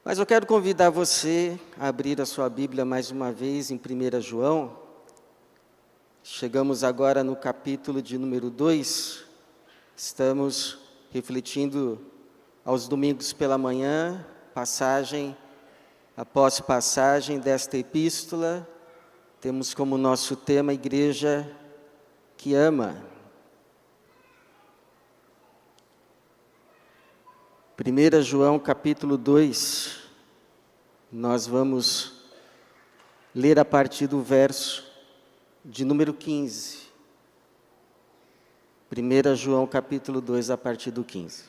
Mas eu quero convidar você a abrir a sua Bíblia mais uma vez em 1 João. Chegamos agora no capítulo de número 2. Estamos refletindo aos domingos pela manhã, passagem após passagem desta epístola. Temos como nosso tema a igreja que ama. 1 João capítulo 2, nós vamos ler a partir do verso de número 15. 1 João capítulo 2, a partir do 15.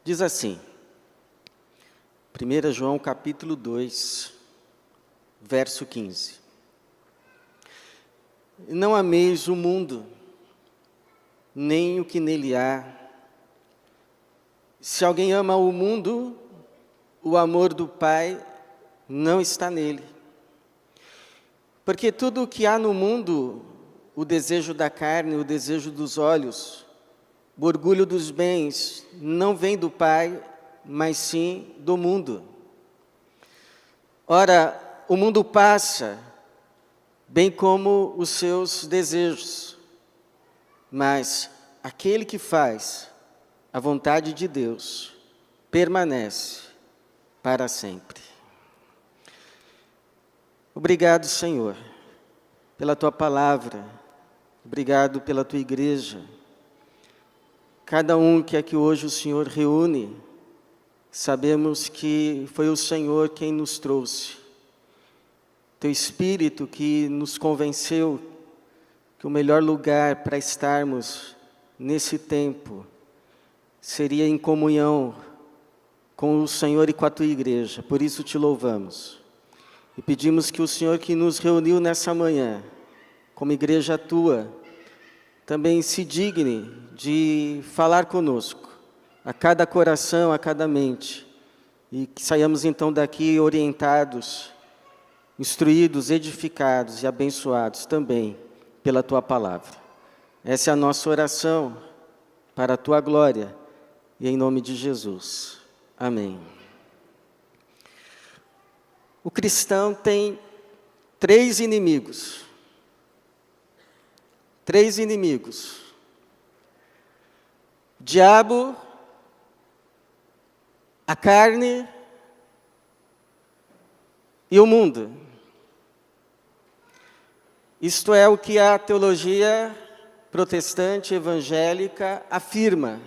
Diz assim, 1 João capítulo 2, verso 15. Não ameis o mundo, nem o que nele há. Se alguém ama o mundo, o amor do Pai não está nele. Porque tudo o que há no mundo, o desejo da carne, o desejo dos olhos, o orgulho dos bens, não vem do Pai, mas sim do mundo. Ora, o mundo passa, bem como os seus desejos, mas aquele que faz a vontade de Deus permanece para sempre. Obrigado, Senhor, pela Tua palavra, obrigado pela Tua igreja. Cada um que aqui hoje o Senhor reúne, sabemos que foi o Senhor quem nos trouxe. Teu Espírito que nos convenceu que o melhor lugar para estarmos nesse tempo seria em comunhão com o Senhor e com a Tua igreja. Por isso te louvamos. E pedimos que o Senhor que nos reuniu nessa manhã, como igreja Tua, também se digne de falar conosco, a cada coração, a cada mente, e que saiamos então daqui orientados, instruídos, edificados e abençoados também pela Tua palavra. Essa é a nossa oração para a Tua glória e em nome de Jesus. Amém. O cristão tem três inimigos. Três inimigos. O diabo, a carne e o mundo. Isto é o que a teologia protestante evangélica afirma,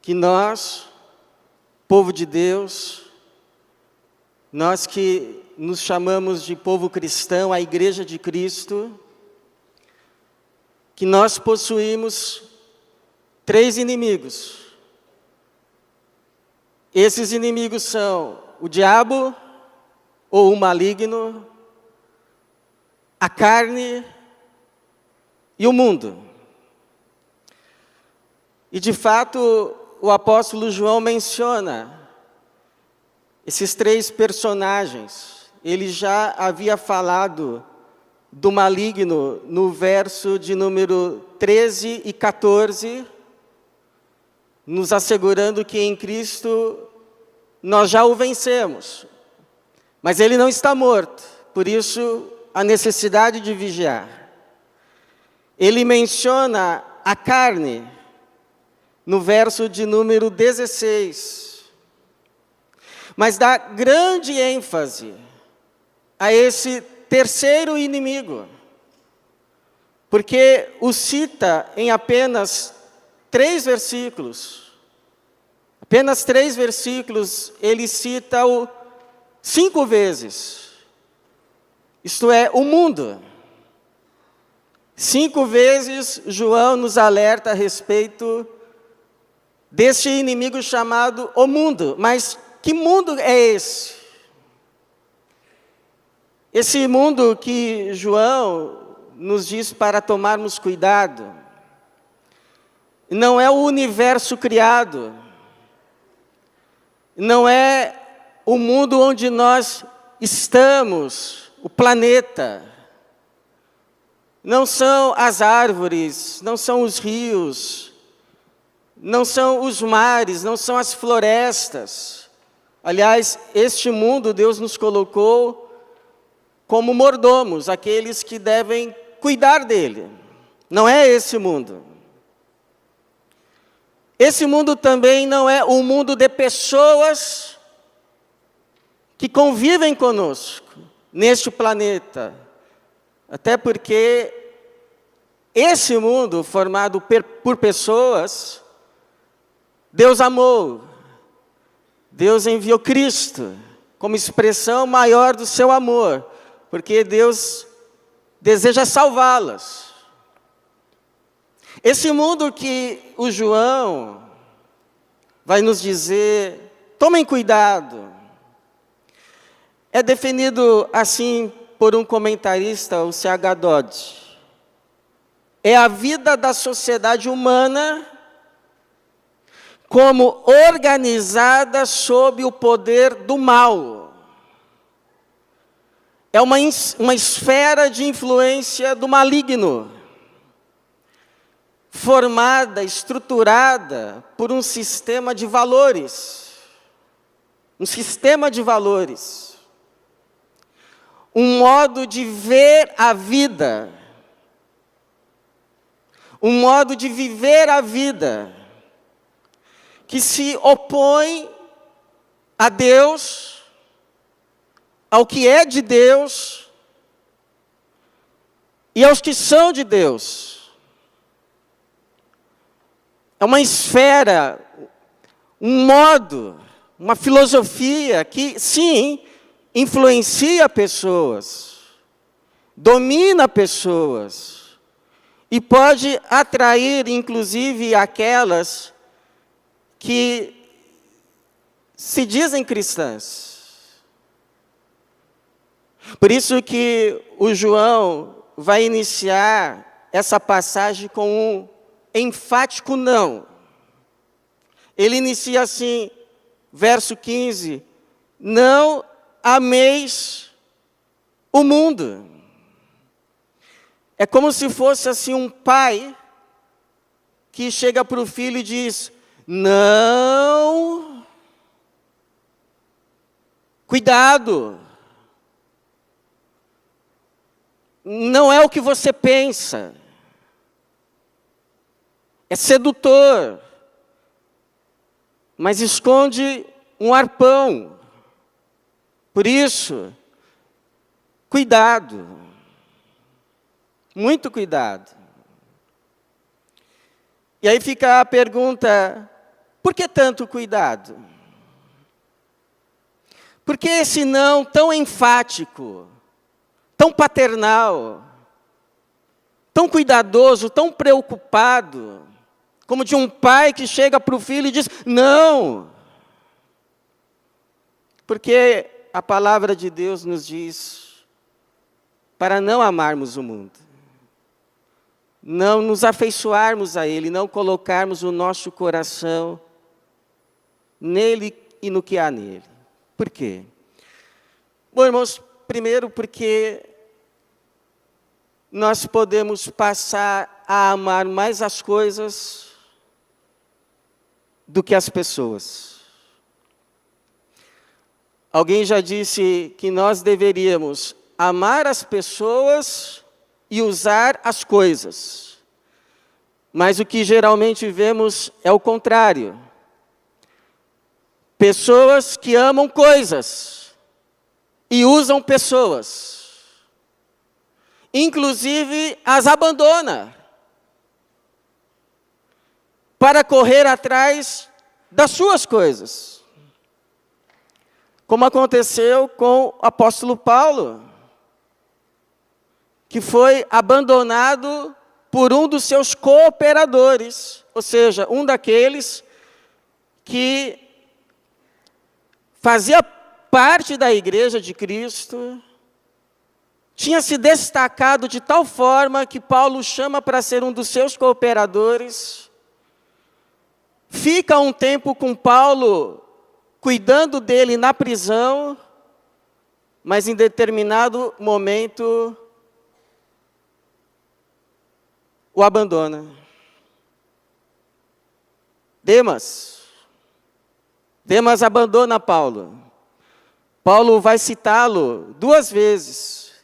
que nós, povo de Deus, nós que nos chamamos de povo cristão, a igreja de Cristo, que nós possuímos três inimigos. Esses inimigos são o diabo, ou o maligno, a carne e o mundo. E de fato, o apóstolo João menciona esses três personagens. Ele já havia falado do maligno no verso de número 13 e 14, nos assegurando que em Cristo nós já o vencemos. Mas ele não está morto, por isso a necessidade de vigiar. Ele menciona a carne no verso de número 16, mas dá grande ênfase a esse terceiro inimigo, porque o cita em apenas 3 versículos. Apenas 3 versículos, ele cita-o 5 vezes. Isto é, o mundo. 5 vezes João nos alerta a respeito deste inimigo chamado o mundo. Mas que mundo é esse? Esse mundo que João nos diz para tomarmos cuidado, não é o universo criado, não é o mundo onde nós estamos, o planeta. não são as árvores, não são os rios, não são os mares, não são as florestas. Aliás, este mundo Deus nos colocou como mordomos, aqueles que devem cuidar dele. Não é esse mundo. Esse mundo também não é o mundo de pessoas que convivem conosco neste planeta. Até porque esse mundo formado por pessoas, Deus amou. Deus enviou Cristo como expressão maior do seu amor, porque Deus deseja salvá-las. Esse mundo que o João vai nos dizer, tomem cuidado, é definido assim por um comentarista, o C.H. Dodd. É a vida da sociedade humana como organizada sob o poder do mal. É uma esfera de influência do maligno, formada, estruturada por um sistema de valores. Um sistema de valores. Um modo de ver a vida. Um modo de viver a vida que se opõe a Deus, ao que é de Deus e aos que são de Deus. É uma esfera, um modo, uma filosofia que, sim, influencia pessoas, domina pessoas e pode atrair, inclusive, aquelas que se dizem cristãs. Por isso que o João vai iniciar essa passagem com um enfático não. Ele inicia assim, verso 15, não ameis o mundo. É como se fosse assim um pai que chega para o filho e diz, não, cuidado, não é o que você pensa, é sedutor, mas esconde um arpão. Por isso, cuidado, muito cuidado. E aí fica a pergunta, por que tanto cuidado? Por que esse não tão enfático, tão paternal, tão cuidadoso, tão preocupado, como de um pai que chega para o filho e diz, não. Porque a palavra de Deus nos diz para não amarmos o mundo, não nos afeiçoarmos a ele, não colocarmos o nosso coração nele e no que há nele. Por quê? Bom, irmãos, primeiro porque nós podemos passar a amar mais as coisas do que as pessoas. Alguém já disse que nós deveríamos amar as pessoas e usar as coisas. Mas o que geralmente vemos é o contrário. Pessoas que amam coisas e usam pessoas. Inclusive as abandona para correr atrás das suas coisas. Como aconteceu com o apóstolo Paulo, que foi abandonado por um dos seus cooperadores, ou seja, um daqueles que fazia parte da igreja de Cristo, tinha se destacado de tal forma que Paulo chama para ser um dos seus cooperadores, fica um tempo com Paulo, cuidando dele na prisão, mas em determinado momento, o abandona. Demas abandona Paulo. Paulo vai citá-lo 2 vezes.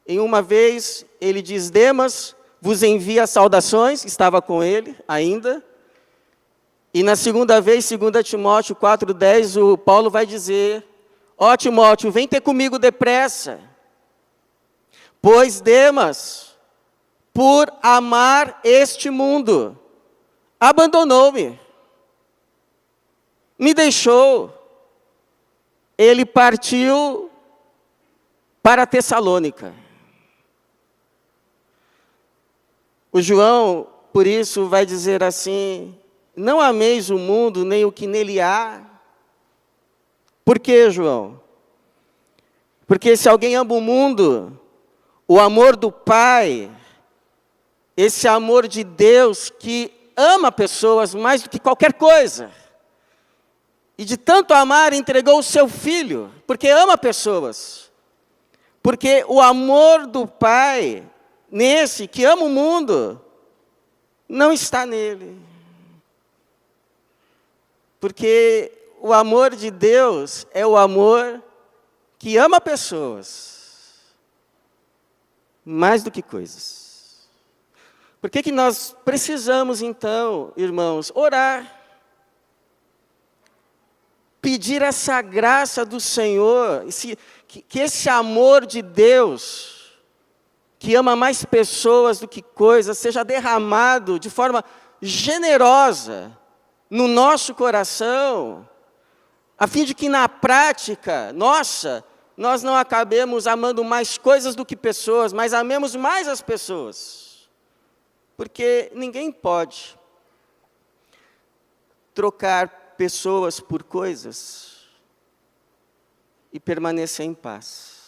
Em uma vez, ele diz: Demas vos envia saudações, estava com ele ainda. E na segunda vez, 2 Timóteo 4,10, o Paulo vai dizer: ó Timóteo, vem ter comigo depressa, pois Demas, por amar este mundo, abandonou-me, me deixou. Ele partiu para Tessalônica. O João, por isso, vai dizer assim: não ameis o mundo, nem o que nele há. Por quê, João? Porque se alguém ama o mundo, o amor do Pai, esse amor de Deus que ama pessoas mais do que qualquer coisa, e de tanto amar entregou o seu Filho, porque ama pessoas. Porque o amor do Pai, nesse que ama o mundo, não está nele. Porque o amor de Deus é o amor que ama pessoas, mais do que coisas. Por que nós precisamos, então, irmãos, orar? Pedir essa graça do Senhor, que esse amor de Deus, que ama mais pessoas do que coisas, seja derramado de forma generosa no nosso coração, a fim de que na prática, nós não acabemos amando mais coisas do que pessoas, mas amemos mais as pessoas. Porque ninguém pode trocar pessoas por coisas e permanecer em paz.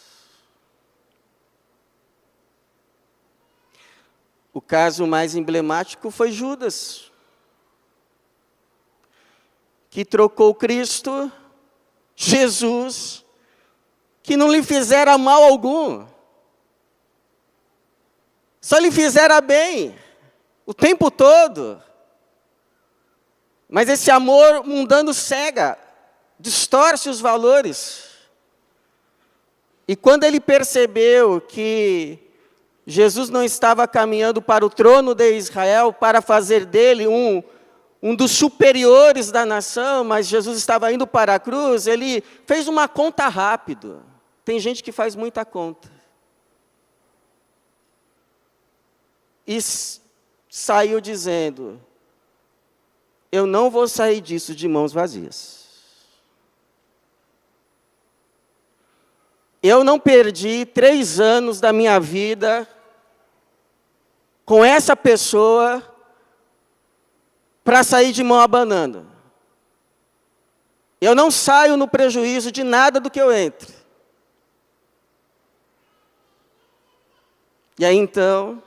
O caso mais emblemático foi Judas, que trocou Cristo, Jesus, que não lhe fizera mal algum, só lhe fizera bem o tempo todo. Mas esse amor mundano cega, distorce os valores. E quando ele percebeu que Jesus não estava caminhando para o trono de Israel para fazer dele um dos superiores da nação, mas Jesus estava indo para a cruz, ele fez uma conta rápida. Tem gente que faz muita conta. E saiu dizendo: eu não vou sair disso de mãos vazias. Eu não perdi 3 anos da minha vida com essa pessoa para sair de mão abanando. Eu não saio no prejuízo de nada do que eu entro. E aí então,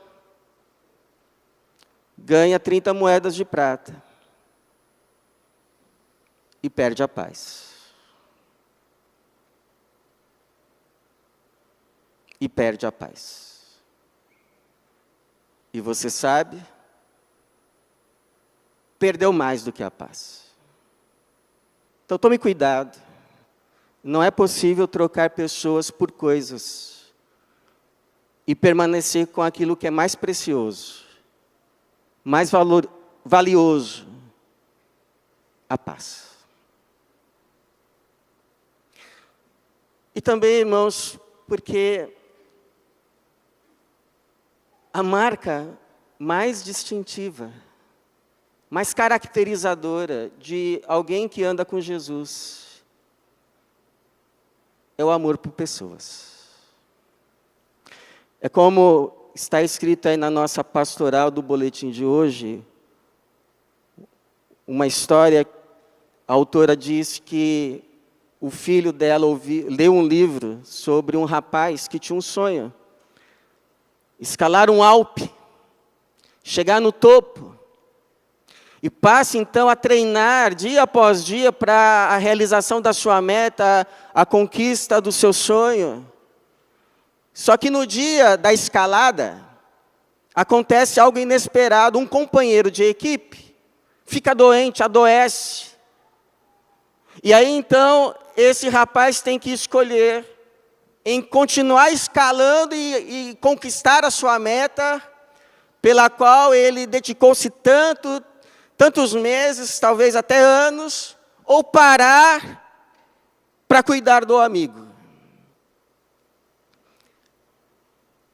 ganha 30 moedas de prata. E perde a paz. E perde a paz. E você sabe, perdeu mais do que a paz. Então tome cuidado. Não é possível trocar pessoas por coisas e permanecer com aquilo que é mais precioso, mais valioso, a paz. E também, irmãos, porque a marca mais distintiva, mais caracterizadora de alguém que anda com Jesus é o amor por pessoas. É como está escrito aí na nossa pastoral do boletim de hoje, uma história, a autora diz que o filho dela leu um livro sobre um rapaz que tinha um sonho. Escalar um Alpe, chegar no topo, e passa então a treinar dia após dia para a realização da sua meta, a conquista do seu sonho. Só que no dia da escalada, acontece algo inesperado, um companheiro de equipe fica doente, adoece. E aí então, esse rapaz tem que escolher em continuar escalando e conquistar a sua meta, pela qual ele dedicou-se tantos meses, talvez até anos, ou parar para cuidar do amigo.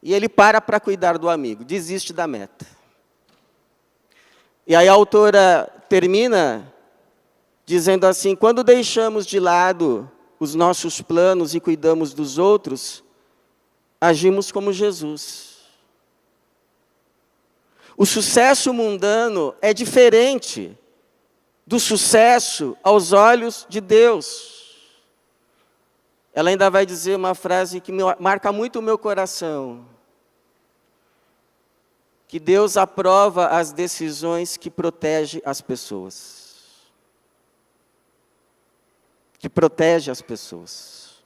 E ele para cuidar do amigo, desiste da meta. E aí a autora termina dizendo assim: quando deixamos de lado os nossos planos e cuidamos dos outros, agimos como Jesus. O sucesso mundano é diferente do sucesso aos olhos de Deus. Ela ainda vai dizer uma frase que marca muito o meu coração: que Deus aprova as decisões que protegem as pessoas. Que protege as pessoas.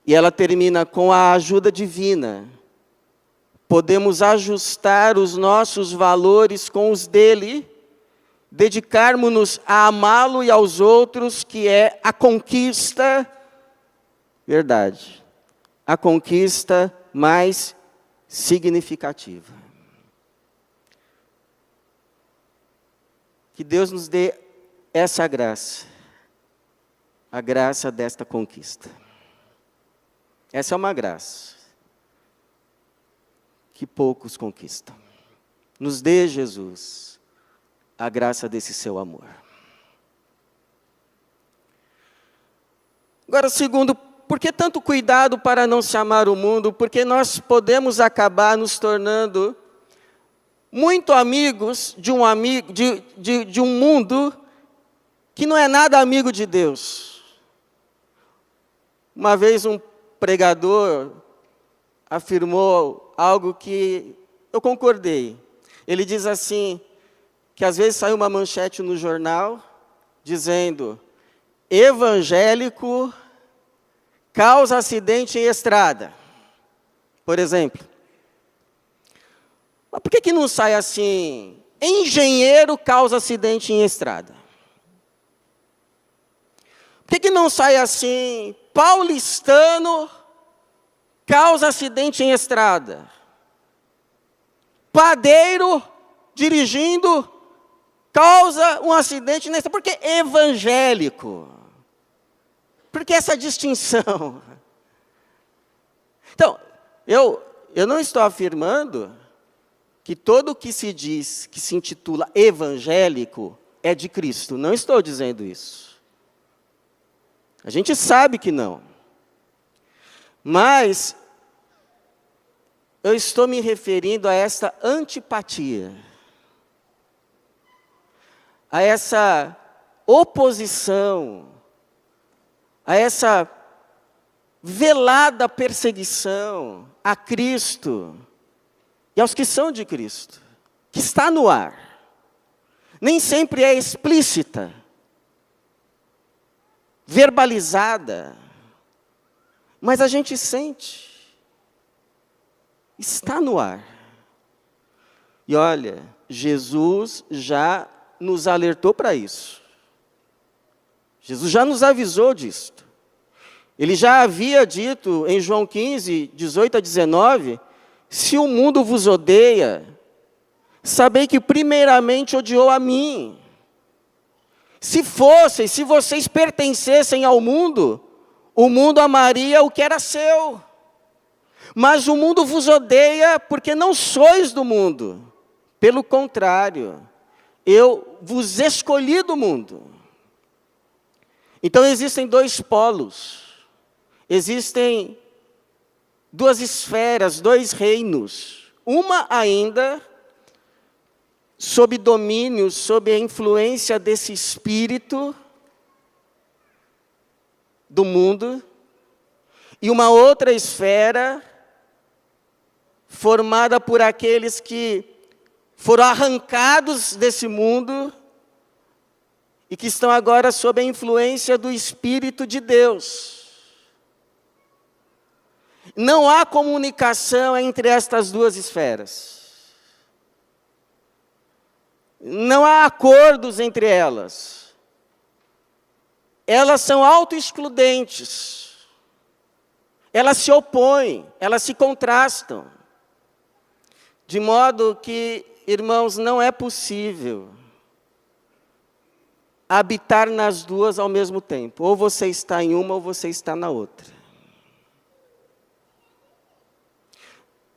E ela termina com a ajuda divina. Podemos ajustar os nossos valores com os dele, dedicarmos-nos a amá-lo e aos outros, que é a conquista, verdade, a conquista mais significativa. Que Deus nos dê essa graça, a graça desta conquista. Essa é uma graça que poucos conquistam. Nos dê, Jesus, a graça desse seu amor. Agora, segundo, por que tanto cuidado para não se amar o mundo? Porque nós podemos acabar nos tornando muito amigos de um mundo que não é nada amigo de Deus. Uma vez um pregador afirmou algo que eu concordei. Ele diz assim, que às vezes sai uma manchete no jornal, dizendo: evangélico causa acidente em estrada, por exemplo. Mas por que não sai assim: engenheiro causa acidente em estrada? Por que não sai assim: paulistano causa acidente em estrada? Padeiro dirigindo causa um acidente na estrada. Por que evangélico? Por que essa distinção? Então, eu não estou afirmando que todo o que se diz, que se intitula evangélico, é de Cristo. Não estou dizendo isso. A gente sabe que não. Mas eu estou me referindo a essa antipatia, a essa oposição, a essa velada perseguição a Cristo e aos que são de Cristo, que está no ar. Nem sempre é explícita, verbalizada, mas a gente sente. Está no ar. E olha, Jesus já nos alertou para isso. Jesus já nos avisou disto. Ele já havia dito em João 15, 18 a 19, se o mundo vos odeia, sabei que primeiramente odiou a mim. Se vocês pertencessem ao mundo, o mundo amaria o que era seu. Mas o mundo vos odeia porque não sois do mundo. Pelo contrário, eu vos escolhi do mundo. Então existem dois polos. Existem duas esferas, dois reinos. Uma ainda sob domínio, sob a influência desse espírito do mundo, e uma outra esfera formada por aqueles que foram arrancados desse mundo e que estão agora sob a influência do Espírito de Deus. Não há comunicação entre estas duas esferas. Não há acordos entre elas. Elas são autoexcludentes. Elas se opõem, elas se contrastam. De modo que, irmãos, não é possível habitar nas duas ao mesmo tempo. Ou você está em uma ou você está na outra.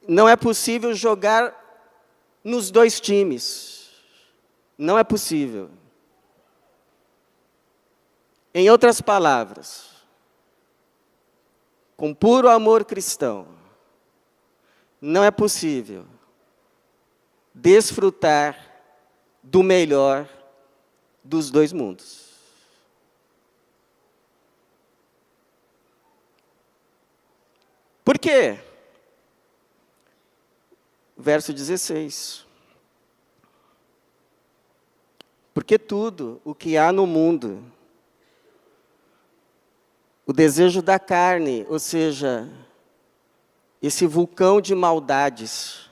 Não é possível jogar nos dois times. Não é possível. Em outras palavras, com puro amor cristão, não é possível desfrutar do melhor dos dois mundos. Por quê? Verso 16. Porque tudo o que há no mundo, o desejo da carne, ou seja, esse vulcão de maldades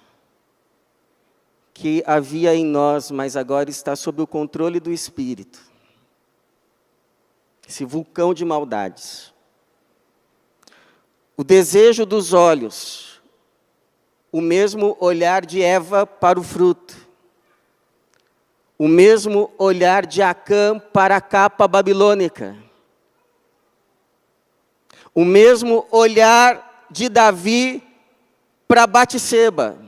que havia em nós, mas agora está sob o controle do Espírito. Esse vulcão de maldades. O desejo dos olhos, o mesmo olhar de Eva para o fruto, o mesmo olhar de Acã para a capa babilônica, o mesmo olhar de Davi para Batseba.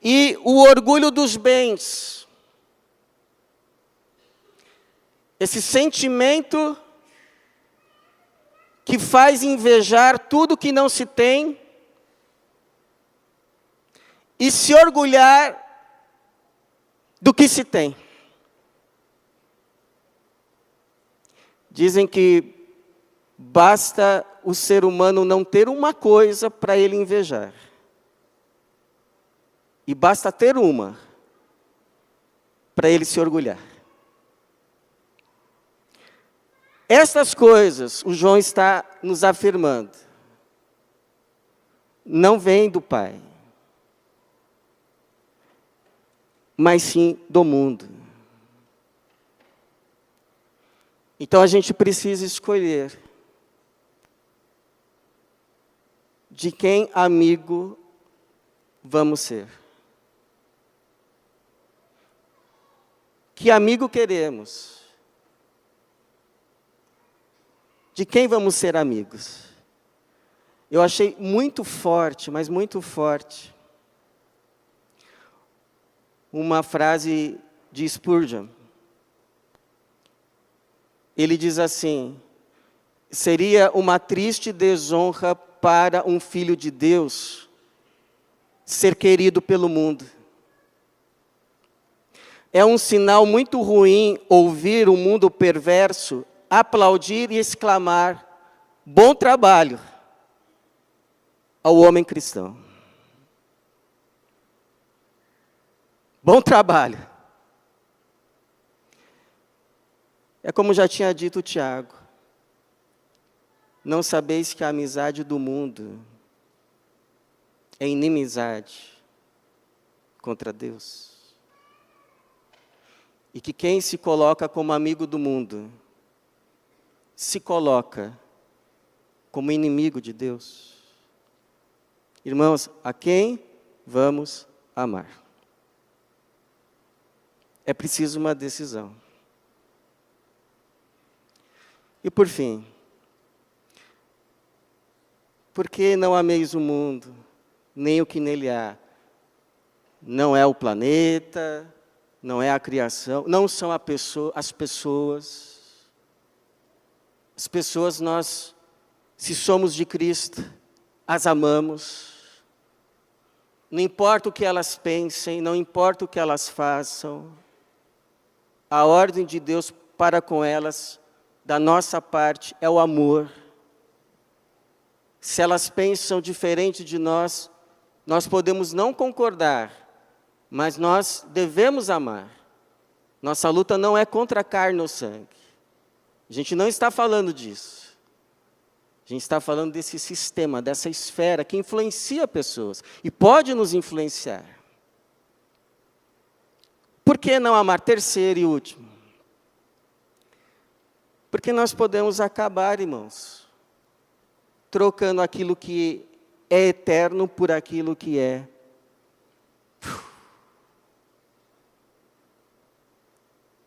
E o orgulho dos bens, esse sentimento que faz invejar tudo que não se tem e se orgulhar do que se tem. Dizem que basta o ser humano não ter uma coisa para ele invejar. E basta ter uma para ele se orgulhar. Estas coisas, o João está nos afirmando, não vêm do Pai, mas sim do mundo. Então a gente precisa escolher de quem amigo vamos ser. Que amigo queremos? De quem vamos ser amigos? Eu achei muito forte, mas muito forte, uma frase de Spurgeon. Ele diz assim: seria uma triste desonra para um filho de Deus ser querido pelo mundo. É um sinal muito ruim ouvir o mundo perverso aplaudir e exclamar: bom trabalho ao homem cristão. Bom trabalho. É como já tinha dito o Tiago: não sabeis que a amizade do mundo é inimizade contra Deus? E que quem se coloca como amigo do mundo se coloca como inimigo de Deus. Irmãos, a quem vamos amar? É preciso uma decisão. E por fim, por que não ameis o mundo, nem o que nele há? Não é o planeta, não é a criação, não são as pessoas. As pessoas, nós, se somos de Cristo, as amamos. Não importa o que elas pensem, não importa o que elas façam. A ordem de Deus para com elas, da nossa parte, é o amor. Se elas pensam diferente de nós, nós podemos não concordar, mas nós devemos amar. Nossa luta não é contra a carne ou sangue. A gente não está falando disso. A gente está falando desse sistema, dessa esfera que influencia pessoas e pode nos influenciar. Por que não amar? Terceiro e último. Porque nós podemos acabar, irmãos, trocando aquilo que é eterno por aquilo que é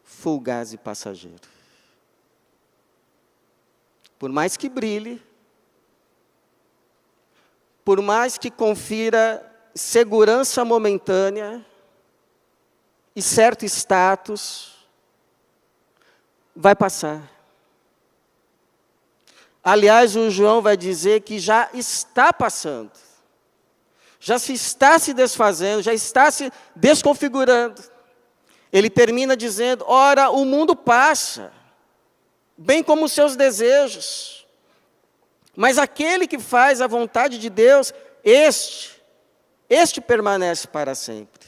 fugaz e passageiro. Por mais que brilhe, por mais que confira segurança momentânea e certo status, vai passar. Aliás, o João vai dizer que já está passando. Já se está se desfazendo, já está se desconfigurando. Ele termina dizendo, ora, o mundo passa, bem como os seus desejos. Mas aquele que faz a vontade de Deus, este permanece para sempre.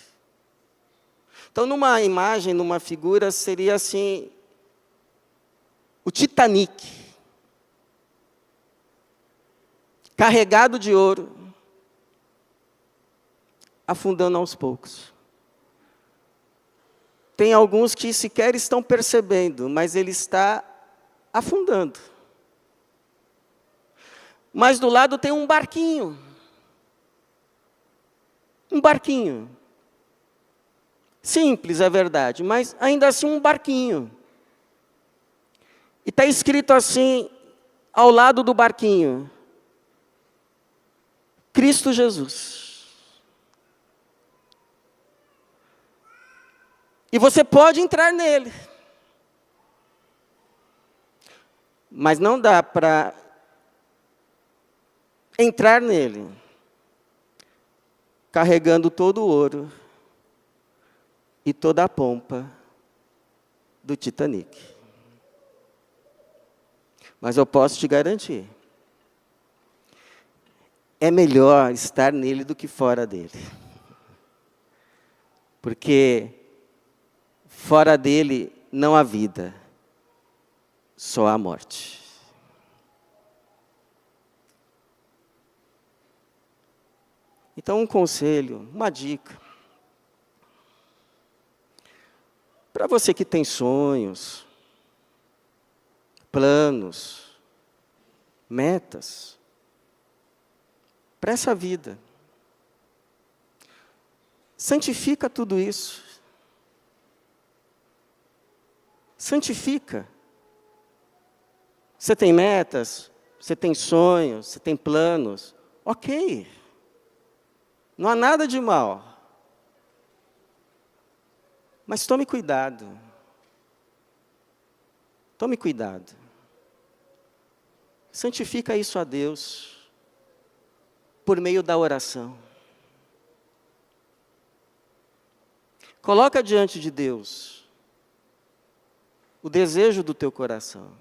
Então, numa imagem, numa figura, seria assim, o Titanic, carregado de ouro, afundando aos poucos. Tem alguns que sequer estão percebendo, mas ele está afundando. Mas do lado tem um barquinho. Um barquinho. Simples, é verdade, mas ainda assim um barquinho. E está escrito assim, ao lado do barquinho, Cristo Jesus. E você pode entrar nele. Mas não dá para entrar nele carregando todo o ouro e toda a pompa do Titanic. Mas eu posso te garantir, é melhor estar nele do que fora dele. Porque fora dele não há vida, só há morte. Então, um conselho, uma dica. Para você que tem sonhos, planos, metas, para essa vida. Santifica tudo isso. Santifica. Você tem metas, você tem sonhos, você tem planos. Ok. Não há nada de mal. Mas tome cuidado. Tome cuidado. Santifica isso a Deus por meio da oração. Coloca diante de Deus o desejo do teu coração.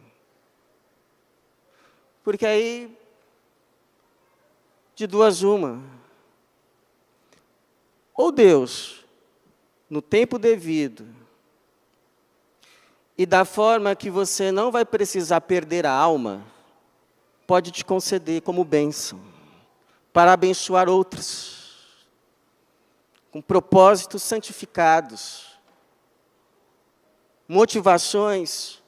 Porque aí, de duas uma, ou Deus, no tempo devido, e da forma que você não vai precisar perder a alma, pode te conceder como bênção, para abençoar outros, com propósitos santificados, motivações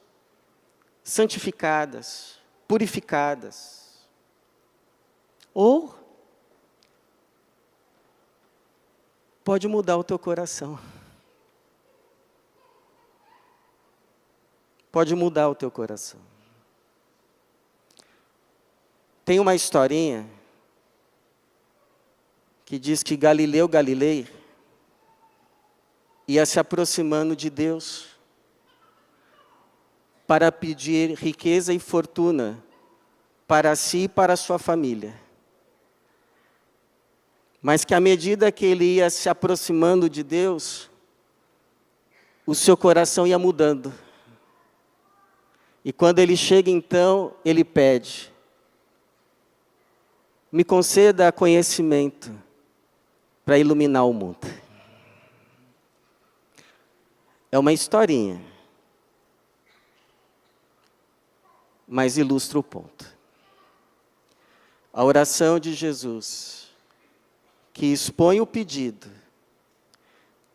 santificadas, purificadas. Ou pode mudar o teu coração. Pode mudar o teu coração. Tem uma historinha que diz que Galileu Galilei ia se aproximando de Deus para pedir riqueza e fortuna para si e para a sua família. Mas que à medida que ele ia se aproximando de Deus, o seu coração ia mudando. E quando ele chega então, ele pede: me conceda conhecimento para iluminar o mundo. É uma historinha, mas ilustra o ponto. A oração de Jesus, que expõe o pedido,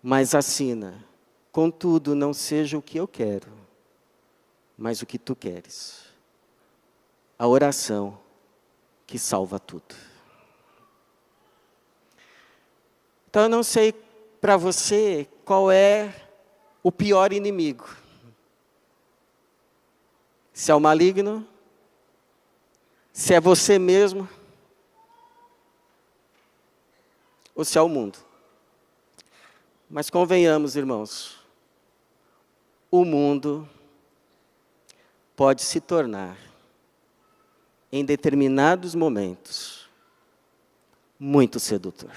mas assina: contudo, não seja o que eu quero, mas o que tu queres. A oração que salva tudo. Então eu não sei para você qual é o pior inimigo. Se é o maligno, se é você mesmo, ou se é o mundo. Mas convenhamos, irmãos, o mundo pode se tornar, em determinados momentos, muito sedutor.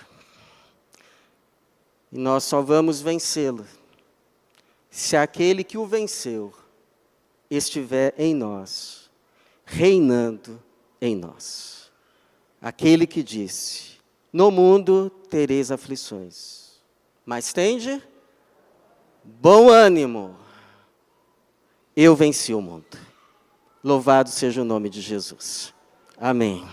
E nós só vamos vencê-lo se aquele que o venceu estiver em nós, reinando em nós. Aquele que disse: no mundo tereis aflições, mas tende bom ânimo, eu venci o mundo. Louvado seja o nome de Jesus. Amém.